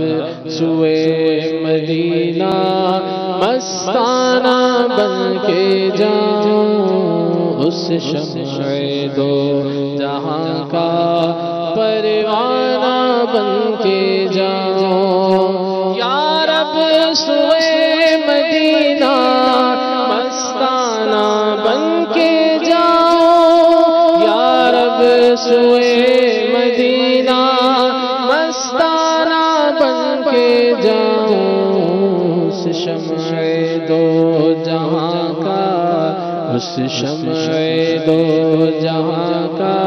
رب سوئے مدینہ مستانہ بن کے جاؤں، اس شمع دو جہاں کا پروانہ بن کے جاؤں، یا رب سوئے مدینہ مستانہ بن کے جاؤں، یا رب سوئے مدینہ مستانہ بن کے جاؤں، اس شمع دو جہاں کا، اس شمع دو جہاں کا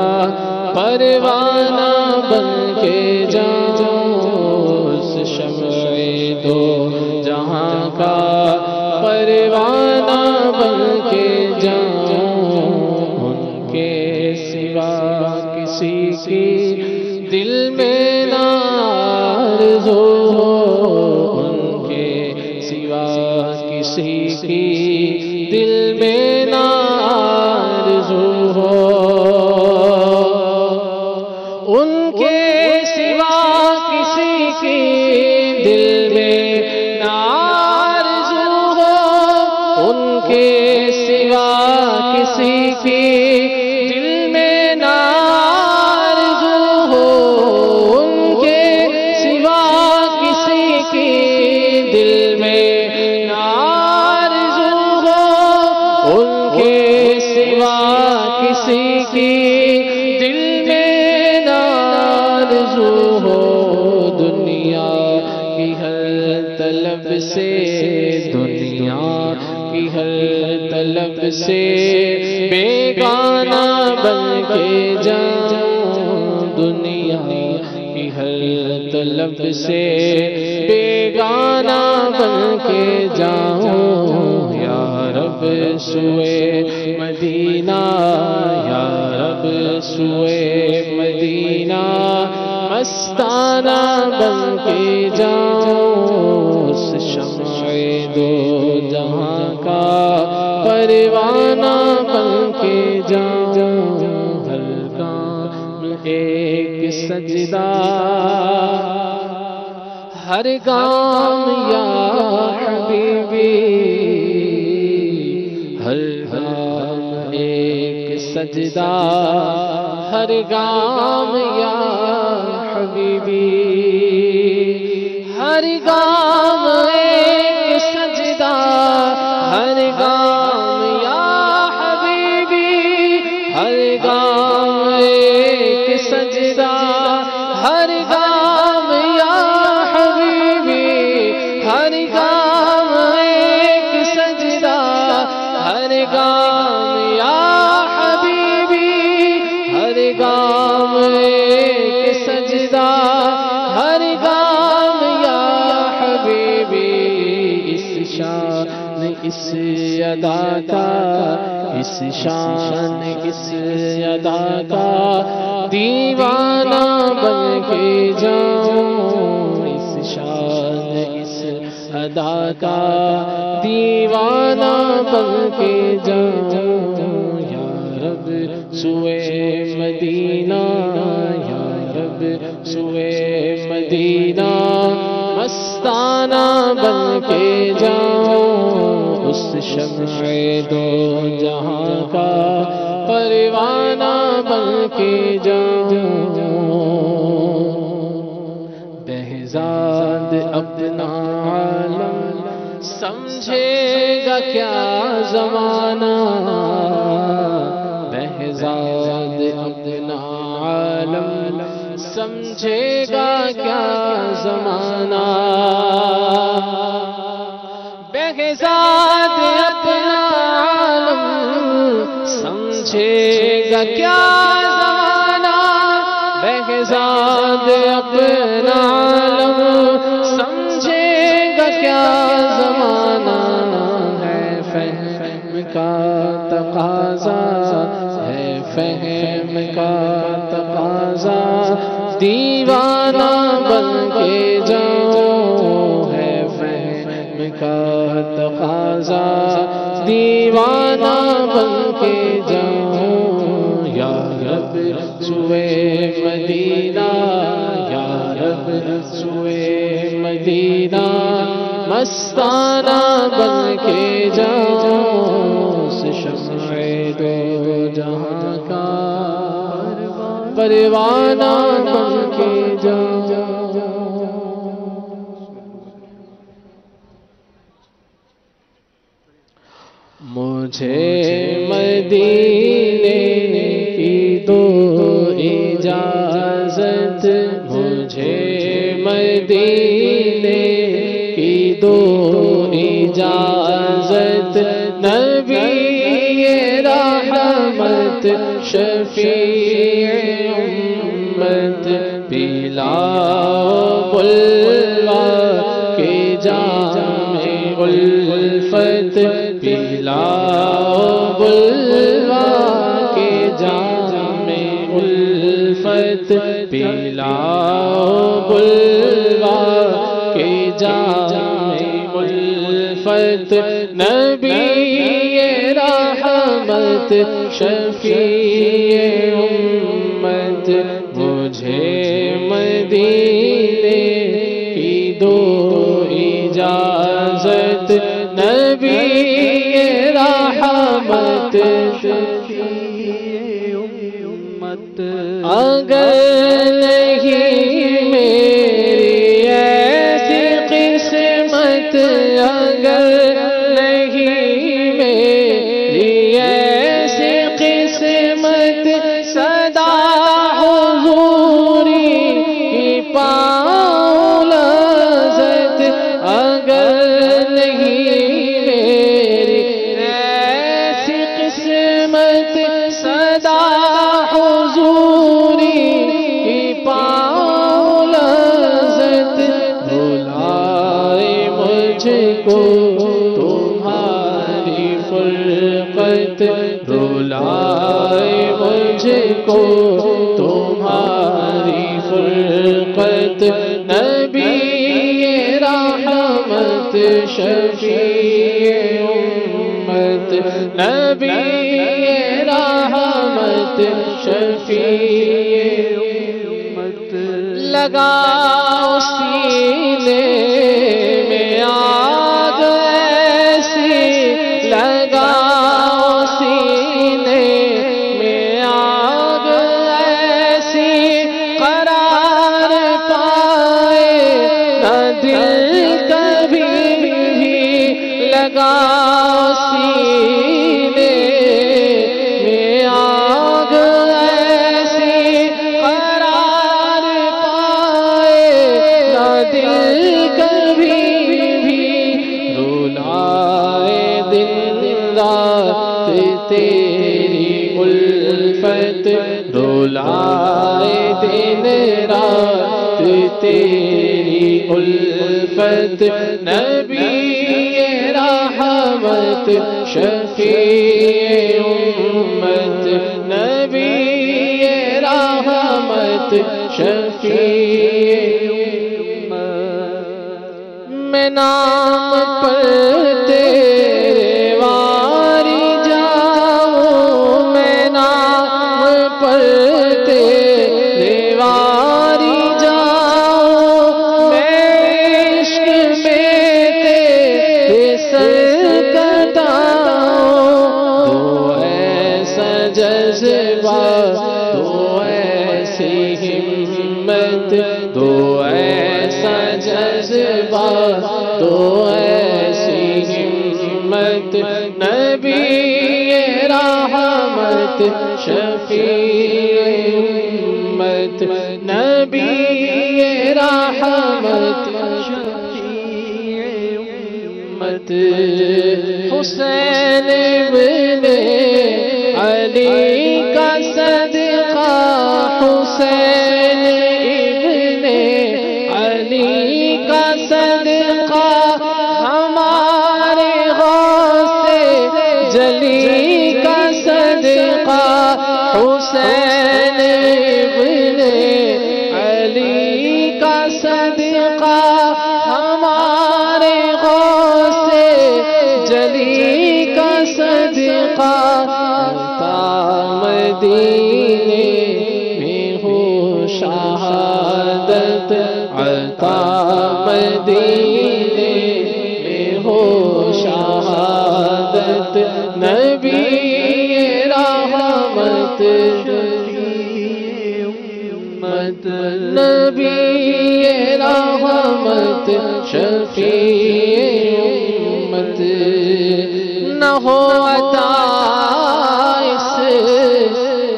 پروانہ بن کے جاؤں، اس شمع دو جہاں کا پروانہ بن کے جاؤں، ان کے سوا کسی کی دل میں نہ آرزو ہو، ان کے سوا کسی کی دل میں نہ آرزو ہو، ان کے سوا کسی کی دل میں نہ آرزو ہو، ان کے سوا کسی کی دل میں نہ آرزو ہو، ان کے سوا کسی کی دل میں نہ آرزو ہو، ان کے سوا کسی کی دل میں نہ آرزو ہو، دنیا کی ہر طلب سے، دنیا کی ہر طلب سے بیگانہ بن کے جاؤں، دنیا کی ہر طلب سے بیگانہ بن کے جاؤں، یا رب سوئے مدینہ، یا رب سوئے مدینہ مستانہ بن کے جاؤں، اس شمع دو جہاں کا پروانہ بن کے جاؤں، ہر گام ایک سجدہ، ہر گام یا حبیبی، ہر گام ایک سجدہ، ہر گام یا حبیبی، ہر گام ایک سجدہ، ہر گام یا حبیبی، ہر گام ایک سجدہ، ہر گام یا حبیبی، ہر گام ایک سجدہ، ہر گام یا حبیبی، ہر گام ایک سجدہ، ہر گام یا حبیبی، اس شان اس ادا کا، اس شان اس ادا کا دیوانہ بن کے جاؤں، اس شان اس ادا کا دیوانہ بن کے جاؤں، یا رب سوئے مدینہ، یا رب سوئے مدینہ مستانہ بن کے جاؤں، اس شمع دو جہاں کا پروانہ بن کے جاؤں، بہزاد اپنا عالم سمجھے گا کیا زمانہ، بہزاد اپنا عالم سمجھے گا کیا زمانہ، بہزاد اپنا عالم سمجھے گا کیا زمانہ، بہزاد اپنا عالم سمجھے گا کیا زمانہ، ہے فہم کا تقاضا، ہے فہم کا تقاضا دیوانہ بن کے جاؤں، ہے فہم کا تقاضا دیوانہ بن کے جاؤں، یا رب سوئے مدینہ، یا رب سوئے مدینہ مستانہ بن کے جاؤں، اس شمع دو جہاں کا پروانہ بن کے جاؤں۔ مجھے مدینے کی دو اجازت، مجھے مدینے کی دو اجازت، نبی رحمت شفیع امت پلاؤ بلوا کے جام الفت، پلاؤ بلوا کے جام الفت، پلاؤ بلوا کے جام الفت، نبی رحمت شفیع امت، مجھے مدینے کی دو اجازت، نبی رحمت شفیع امت، اگر نہیں میری ایسی قسمت، اگر نہیں میری ایسی قسمت، صدا حضوری کی پاؤں لذت، اگر نہیں میری ایسی قسمت، صدا حضوری کی پاؤں لذت، بلائے مجھ کو تمہاری فرقت، بلائے مجھ کو تمہاری فرقت، نبی رحمت شفیع امت، نبی رحمت شفیع امت، لگاؤ سینے میں آگ ایسی، لگاؤ سینے میں آگ ایسی، قرار پائے نہ دل کبھی بھی، لگاؤ سینے میں آگ ایسی، قرار پائے نہ دل کبھی بھی، رولائے دن رات تیری الفت، رولائے دن رات تیری الفت، نبی رحمت شفیع امت، نبی رحمت شفیع امت، میں نام پر تیرے واری جاؤں، میں نام پر تیرے واری جاؤں، میں عشق میں تیرے سر کٹاؤں، تو ایسا جذبہ، تو ایسی ہمت، تو ایسا جذبہ، تو ایسی ہمت، نبی رحمت شفیع امت، نبی رحمت شفیع امت، حسین ابن علی کا صدقہ، حسین ابن علی کا صدقہ، ہمارے غوث جلی کا صدقہ، حسین ابن علی کا صدقہ، ہمارے غوث جلی کا صدقہ، مدینے میں ہو شہادت، عطا مدینے میں ہو شہادت نبی رحمت نبی رحمت شفیع امت نہ ہو عطا اس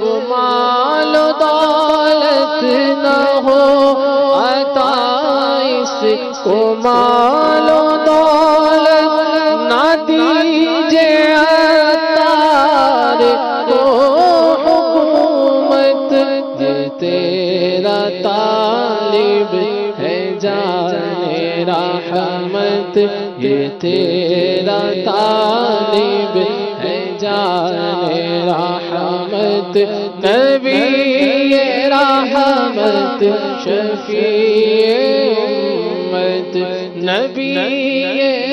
کو مال و دولت نہ ہو عطا اس کو مال و دولت نہ دیجے عطار کو حکومت تیرا طالب ہے جانے رحمت یہ تیرا طالب ہے جانے رحمت نبی رحمت شفیع امت نبی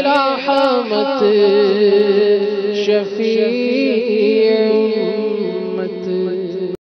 رحمت شفیع امت